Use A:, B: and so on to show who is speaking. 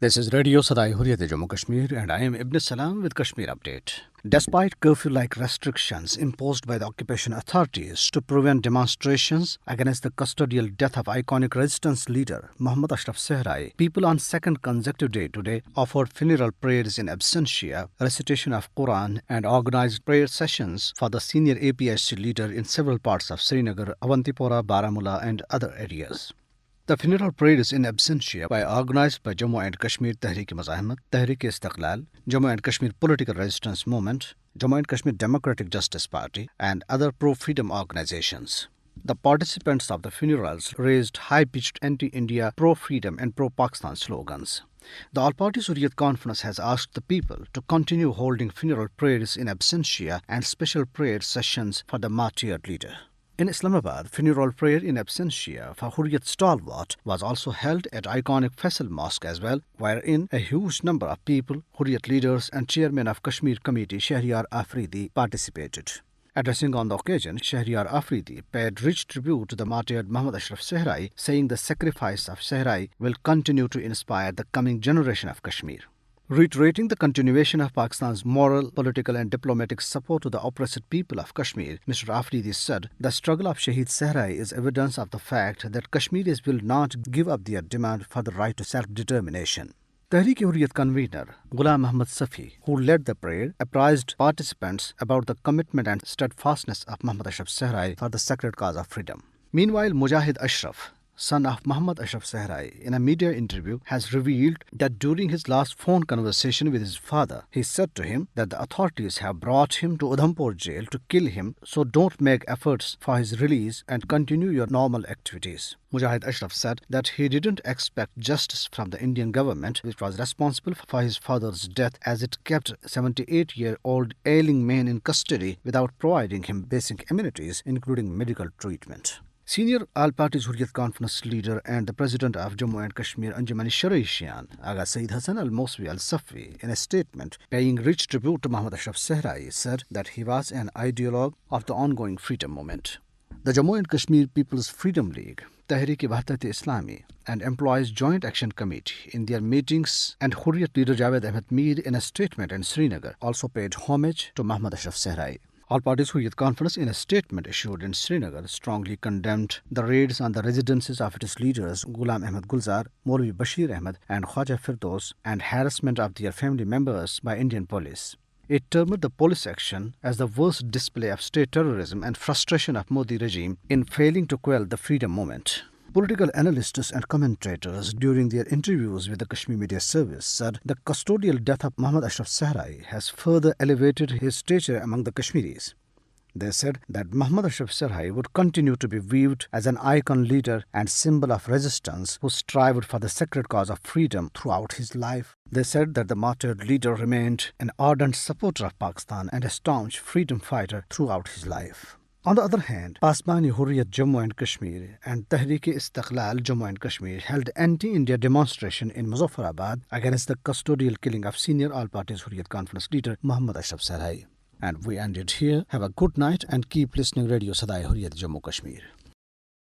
A: This is Radio Sadaye Hurriyet Jammu Kashmir and I am Ibn Salam with Kashmir Update. Despite curfew-like restrictions imposed by the occupation authorities to prevent demonstrations against the custodial death of iconic resistance leader Mohammad Ashraf Sehrai, people on second consecutive day today offered funeral prayers in absentia, recitation of Quran and organized prayer sessions for the senior APIC leader in several parts of Srinagar, Avantipora, Baramulla and other areas. The funeral prayers in absentia were organized by Jammu and Kashmir Tehreek-e-Muzahamat, Tehreek-e-Istiqlal, Jammu and Kashmir Political Resistance Movement, Jammu and Kashmir Democratic Justice Party, and other pro-freedom organizations. The participants of the funerals raised high-pitched anti-India, pro-freedom and pro-Pakistan slogans. The All-Party Hurriyat Conference has asked the people to continue holding funeral prayers in absentia and special prayer sessions for the martyred leader. In Islamabad, funeral prayer in absentia for Hurriyat stalwart was also held at iconic Faisal Mosque as well, wherein a huge number of people, Hurriyat leaders and chairman of Kashmir Committee Shahriyar Afridi participated. Addressing on the occasion, Shahriyar Afridi paid rich tribute to the martyred Mohammad Ashraf Sehrai, saying the sacrifice of Sehrai will continue to inspire the coming generation of Kashmir. Reiterating the continuation of Pakistan's moral, political and diplomatic support to the oppressed people of Kashmir, Mr. Afridi said, the struggle of Shaheed Sehrai is evidence of the fact that Kashmiris will not give up their demand for the right to self-determination. Tehreek-e-Hurriyat convener Ghulam Muhammad Safi, who led the prayer, apprised participants about the commitment and steadfastness of Mohammad Ashraf Sehrai for the sacred cause of freedom. Meanwhile, Mujahid Ashraf, son of Mohammad Ashraf Sehrai, in a media interview has revealed that during his last phone conversation with his father, he said to him that the authorities have brought him to Udhampur jail to kill him, so don't make efforts for his release and continue your normal activities. Mujahid Ashraf said that he didn't expect justice from the Indian government, which was responsible for his father's death, as it kept 78-year-old ailing man in custody without providing him basic amenities, including medical treatment. Senior All-Party Hurriyat Conference leader and the President of Jammu and Kashmir Anjumani Sharaishian, Aga Sayyid Hassan Al-Moswi Al-Safwi, in a statement paying rich tribute to Mohammad Ashraf Sehrai, said that he was an ideologue of the ongoing freedom movement. The Jammu and Kashmir People's Freedom League, Tehreek-e-Wahdat-e-Islami and Employees Joint Action Committee in their meetings and Hurriyat leader Javed Ahmed Mir in a statement in Srinagar also paid homage to Mohammad Ashraf Sehrai. All Parties Hurriyat Conference in a statement issued in Srinagar strongly condemned the raids on the residences of its leaders Ghulam Ahmed Gulzar, Maulvi Bashir Ahmed and Khwaja Firdos and harassment of their family members by Indian police. It termed the police action as the worst display of state terrorism and frustration of Modi regime in failing to quell the freedom movement. Political analysts and commentators during their interviews with the Kashmir Media Service said the custodial death of Mohammad Ashraf Sehrai has further elevated his stature among the Kashmiris. They said that Mohammad Ashraf Sehrai would continue to be viewed as an icon leader and symbol of resistance who strived for the sacred cause of freedom throughout his life. They said that the martyred leader remained an ardent supporter of Pakistan and a staunch freedom fighter throughout his life. On the other hand, Pasbani Hurriyat Jammu and Kashmir and Tehreek-e-Istiqlal Jammu and Kashmir held anti-India demonstration in Muzaffarabad against the custodial killing of senior All-Party Hurriyat Conference leader Mohammad Ashraf Sehrai. And we end it here. Have a good night and keep listening Radio Sadaye Hurriyet Jammu Kashmir.